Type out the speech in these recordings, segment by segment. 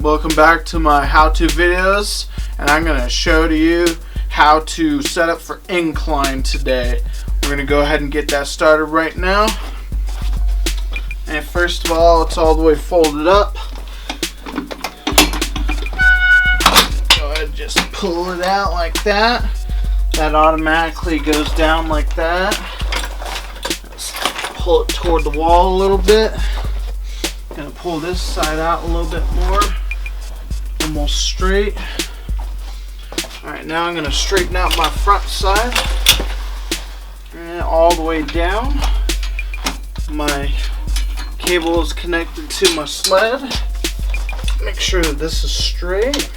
Welcome back to my how-to videos, and I'm going to show to you how to set up for incline today. We're going to go ahead and get that started right now. And first of all, it's all the way folded up. Go ahead and just pull it out like that. That automatically goes down like that. Let's pull it toward the wall a little bit. Gonna pull this side out a little bit more. Almost straight. Alright, now I'm gonna straighten out my front side. And all the way down. My cable is connected to my sled. Make sure that this is straight.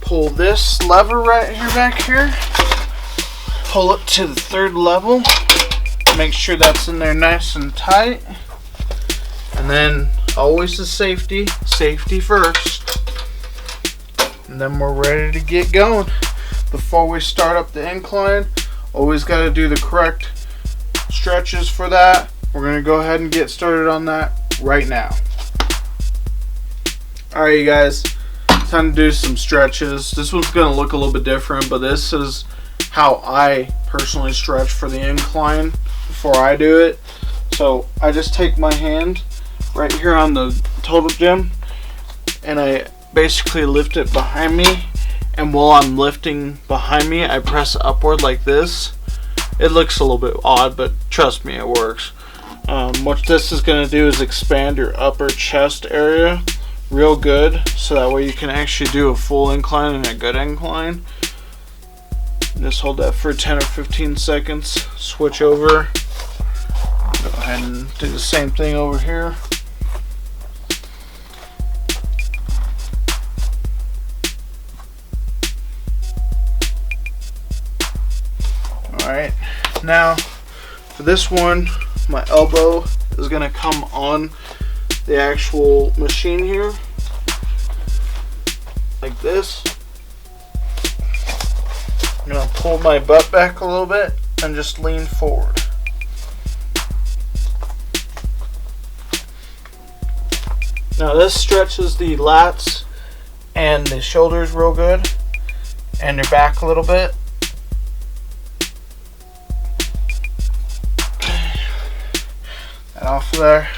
Pull this lever right here back here. Pull it to the third level. Make sure that's in there nice and tight. And then always the safety first. And then we're ready to get going. Before we start up the incline, always got to do the correct stretches for that. We're going to go ahead and get started on that right now. Alright you guys, time to do some stretches. This one's going to look a little bit different, but this is how I personally stretch for the incline before I do it. So I just take my hand right here on the total gym and I basically lift it behind me, and while I'm lifting behind me I press upward like this. It looks a little bit odd, but trust me, it works. What this is going to do is expand your upper chest area real good, so that way you can actually do a full incline and a good incline. Just hold that for 10 or 15 seconds, switch over, go ahead and do the same thing over here. Alright, now for this one, my elbow is going to come on the actual machine here, like this. I'm going to pull my butt back a little bit and just lean forward. Now this stretches the lats and the shoulders real good, and your back a little bit. Off of there.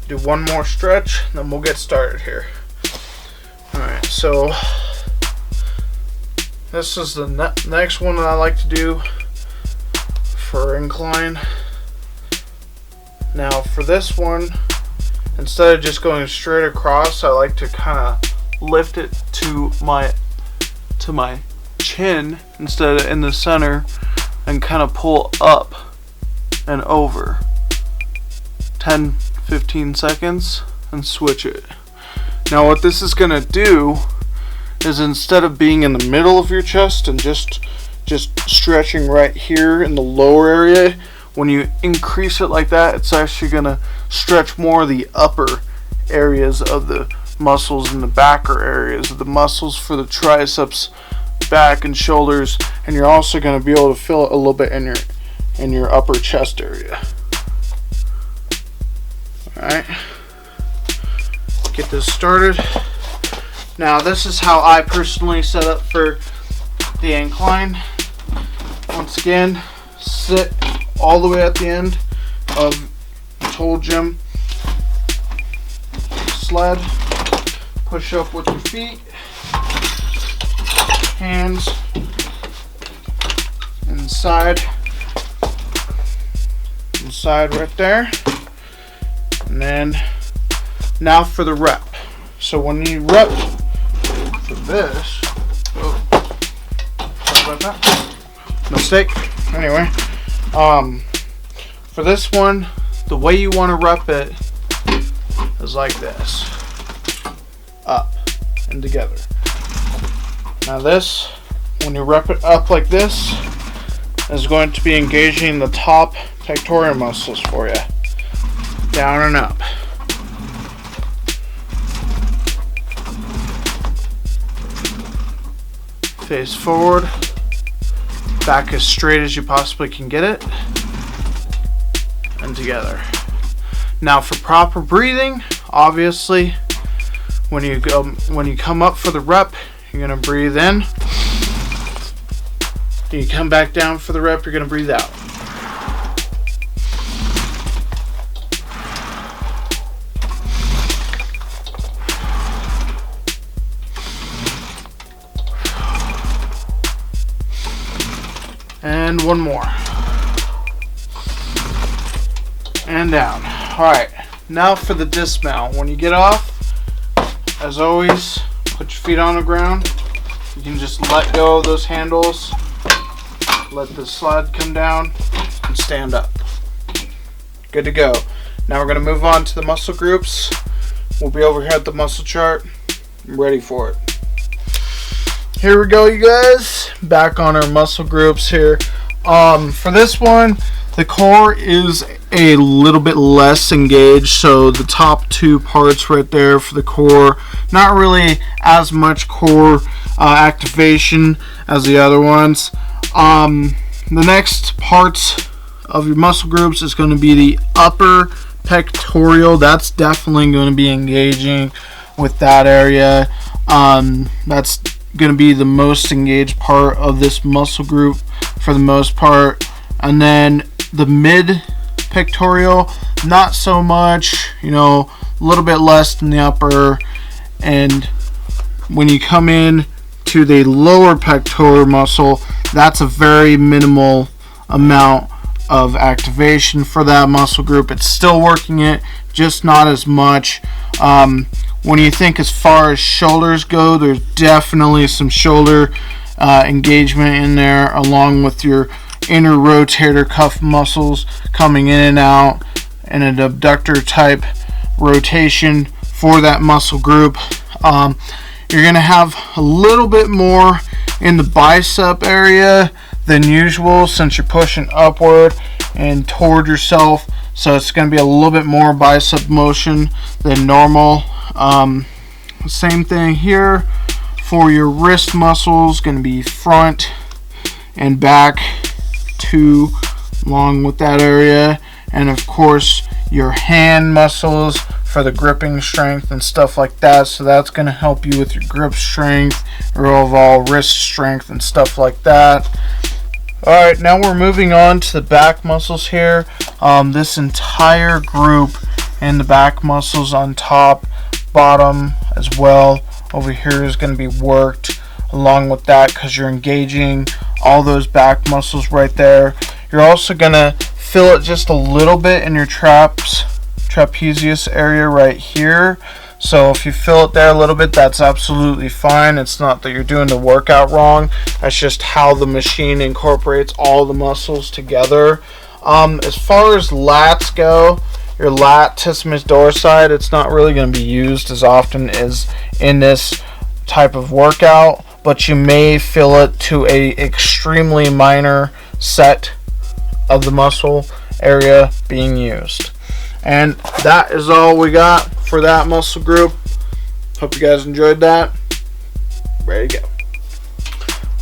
Do one more stretch, then we'll get started here. Alright, so this is the next one that I like to do for incline. Now for this one, instead of just going straight across, I like to kind of lift it to my chin instead of in the center, and kind of pull up and over. 10-15 seconds and switch it. Now what this is going to do is, instead of being in the middle of your chest and just stretching right here in the lower area, when you increase it like that, it's actually going to stretch more of the upper areas of the muscles and the backer areas of the muscles for the triceps, back and shoulders, and you're also going to be able to feel it a little bit in your upper chest area. Alright, get this started. Now this is how I personally set up for the incline. Once again, sit all the way at the end of the total gym sled. Push up with your feet, hands inside right there. And then now for the rep. So when you rep for this, sorry about that, mistake. Anyway, for this one, the way you want to rep it is like this, up and together. Now this, when you rep it up like this, is going to be engaging the top pectoral muscles for you. Down and up. Face forward. Back as straight as you possibly can get it. And together. Now for proper breathing, obviously When you come up for the rep, you're gonna breathe in. You come back down for the rep, you're gonna breathe out. And one more. And down. Alright, now for the dismount. When you get off, as always, put your feet on the ground. You can just let go of those handles, let the slide come down, and stand up. Good to go. Now we're going to move on to the muscle groups. We'll be over here at the muscle chart. I'm ready for it. Here we go, you guys. Back on our muscle groups here. For this one, the core is a little bit less engaged, so the top two parts right there for the core, not really as much core activation as the other ones. The next parts of your muscle groups is going to be the upper pectoral. That's definitely going to be engaging with that area. That's going to be the most engaged part of this muscle group for the most part. And then the mid pectoral, not so much, a little bit less than the upper. And when you come in to the lower pectoral muscle, that's a very minimal amount of activation for that muscle group. It's still working it, just not as much. When you think as far as shoulders go, there's definitely some shoulder engagement in there, along with your inner rotator cuff muscles coming in and out, and an abductor type rotation for that muscle group. You're going to have a little bit more in the bicep area than usual, since you're pushing upward and toward yourself, so it's going to be a little bit more bicep motion than normal. Same thing here for your wrist muscles, going to be front and back too, along with that area. And of course your hand muscles for the gripping strength and stuff like that, so that's going to help you with your grip strength, your overall wrist strength and stuff like that. Alright, now we're moving on to the back muscles here. This entire group and the back muscles on top, bottom as well over here is going to be worked along with that, because you're engaging all those back muscles right there. You're also going to feel it just a little bit in your trapezius area right here. So if you feel it there a little bit, that's absolutely fine. It's not that you're doing the workout wrong. That's just how the machine incorporates all the muscles together. As far as lats go, your latissimus dorsi, it's not really going to be used as often as in this type of workout, but you may feel it to a extremely minor set of the muscle area being used. And that is all we got for that muscle group. Hope you guys enjoyed that. Ready to go.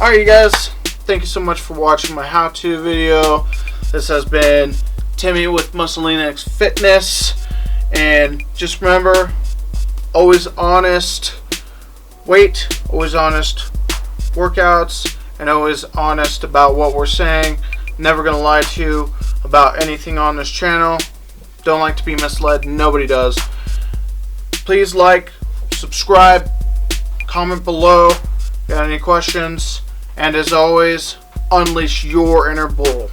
Alright, you guys, thank you so much for watching my how-to video. This has been Timmy with Muscle-X Fitness, and just remember, always honest weight, always honest workouts, and always honest about what we're saying. Never gonna lie to you about anything on this channel. Don't like to be misled. Nobody does. Please like, subscribe, comment below if you got any questions, and as always, unleash your inner bull.